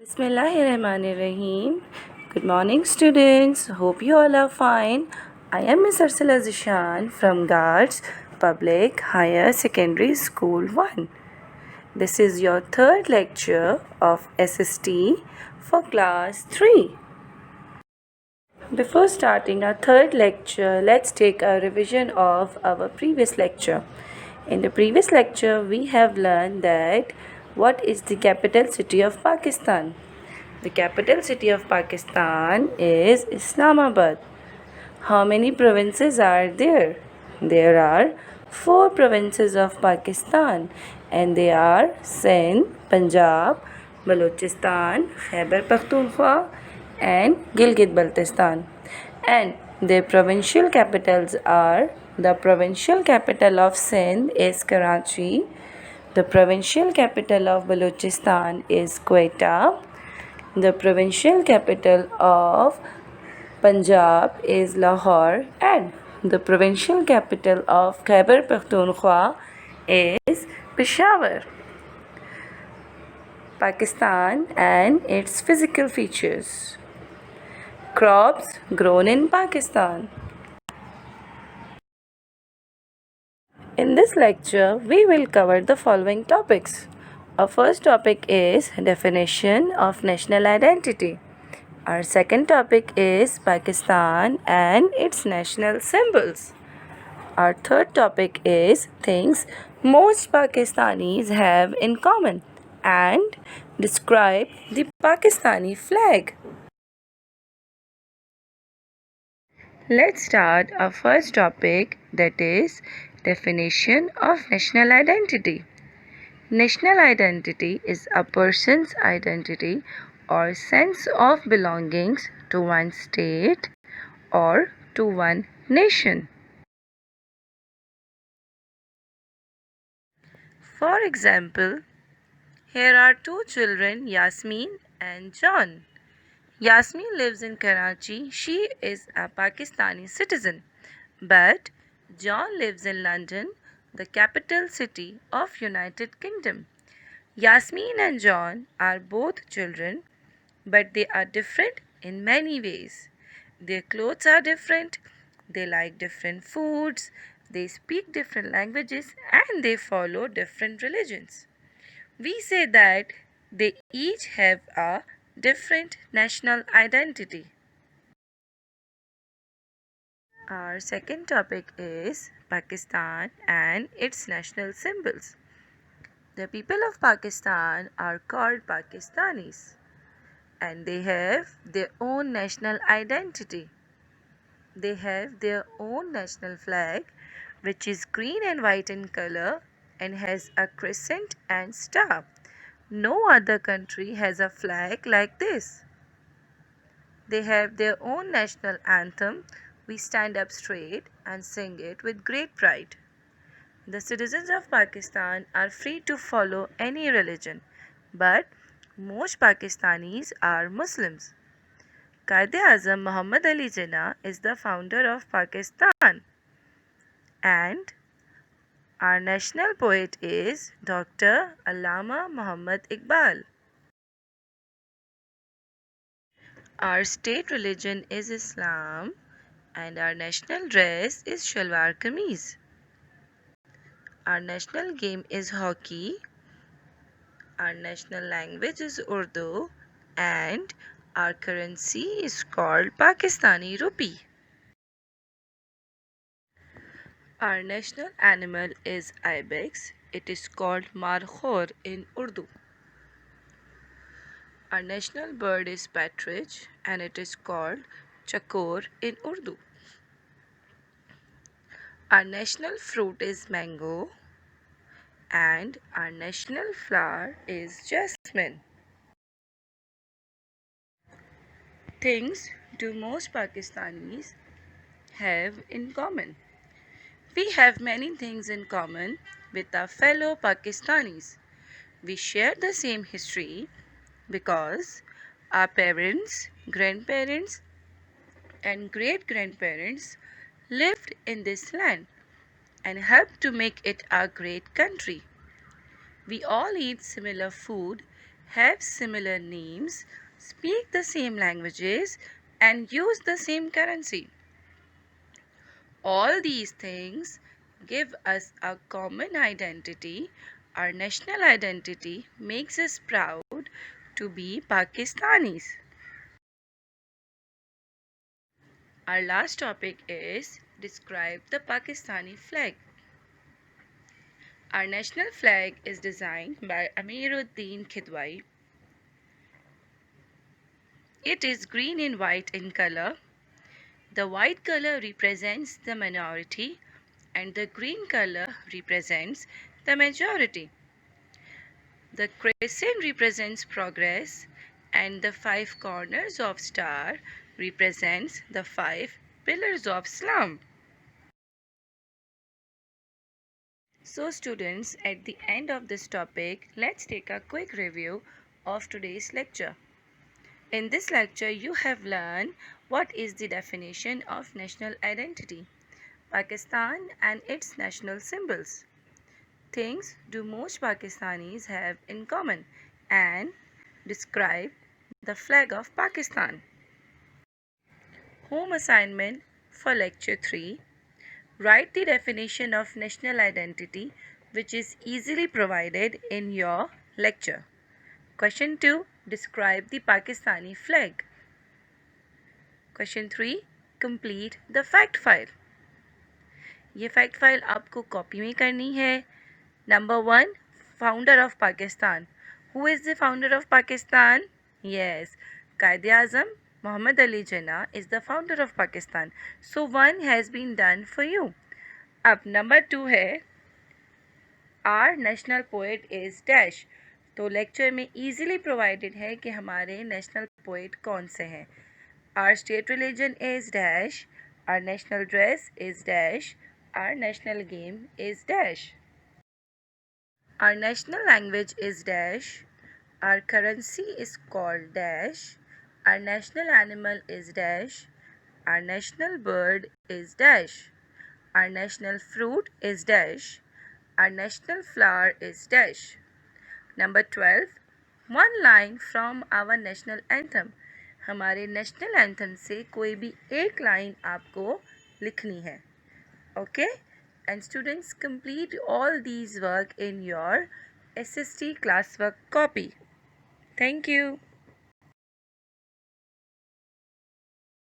Bismillahirrahmanirrahim. Good morning, students. Hope you all are fine. I am Ms. Arsala Zishan from Guards Public Higher Secondary School 1. This is your third lecture of SST for class 3. Before starting our third lecture, let's take a revision of our previous lecture. In the previous lecture, we have learned that what is the capital city of Pakistan? The capital city of Pakistan is Islamabad. How many provinces are there? There are 4 provinces of Pakistan, and they are Sindh, Punjab, Balochistan, Khyber Pakhtunkhwa and Gilgit-Baltistan. And their provincial capitals are: the provincial capital of Sindh is Karachi, the provincial capital of Balochistan is Quetta, the provincial capital of Punjab is Lahore, and the provincial capital of Khyber Pakhtunkhwa is Peshawar. Pakistan and its physical features. Crops grown in Pakistan. In this lecture, we will cover the following topics. Our first topic is definition of national identity. Our second topic is Pakistan and its national symbols. Our third topic is things most Pakistanis have in common and describe the Pakistani flag. Let's start our first topic, that is definition of national identity. National identity is a person's identity or sense of belongings to one state or to one nation. For example, here are 2 children, Yasmin and John. Yasmin lives in Karachi. She is a Pakistani citizen. But John lives in London, the capital city of United Kingdom. Yasmin and John are both children, but they are different in many ways. Their clothes are different, they like different foods, they speak different languages, and they follow different religions. We say that they each have a different national identity. Our second topic is Pakistan and its national symbols. The people of Pakistan are called Pakistanis, and they have their own national identity. They have their own national flag, which is green and white in color and has a crescent and star. No other country has a flag like this. They have their own national anthem. We stand up straight and sing it with great pride. The citizens of Pakistan are free to follow any religion, but most Pakistanis are Muslims. Quaid-e-Azam Muhammad Ali Jinnah is the founder of Pakistan, and our national poet is Dr. Allama Muhammad Iqbal. Our state religion is Islam, and our national dress is Shalwar Kameez. Our national game is hockey. Our national language is Urdu, and our currency is called Pakistani rupee. Our national animal is ibex. It is called markhor in Urdu. Our national bird is partridge, and it is called chakor in Urdu. Our national fruit is mango, and our national flower is jasmine. Things do most Pakistanis have in common? We have many things in common with our fellow Pakistanis. We share the same history because our parents, grandparents, and great grandparents lived in this land and helped to make it a great country. We all eat similar food, have similar names, speak the same languages, and use the same currency. All these things give us a common identity. Our national identity makes us proud to be Pakistanis. Our last topic is describe the Pakistani flag. Our national flag is designed by Amiruddin Khidwai. It is green and white in color. The white color represents the minority and the green color represents the majority. The crescent represents progress and the five corners of star represents the five pillars of Islam. So students, at the end of this topic, let's take a quick review of today's lecture. In this lecture, you have learned what is the definition of national identity, Pakistan and its national symbols. Things do most Pakistanis have in common and describe the flag of Pakistan. Home assignment for lecture 3. Write the definition of national identity which is easily provided in your lecture. Question 2. Describe the Pakistani flag. Question 3. Complete the fact file. ये fact file आपको copy में करनी है. Number 1. Founder of Pakistan. Who is the founder of Pakistan? Yes, Quaid-e-Azam Muhammad Ali Jinnah is the founder of Pakistan. So 1 has been done for you. अब number 2 है our national poet is dash. तो lecture में easily provided है कि हमारे national poet कौन से हैं. Our state religion is dash. Our national dress is dash. Our national game is dash. Our national language is dash. Our currency is called dash. Our national animal is dash. Our national bird is dash. Our national fruit is dash. Our national flower is dash. Number 12. One line from our national anthem. हमारे national anthem से कोई भी एक line आपको लिखनी है. Okay? And students, complete all these work in your SST classwork copy. Thank you.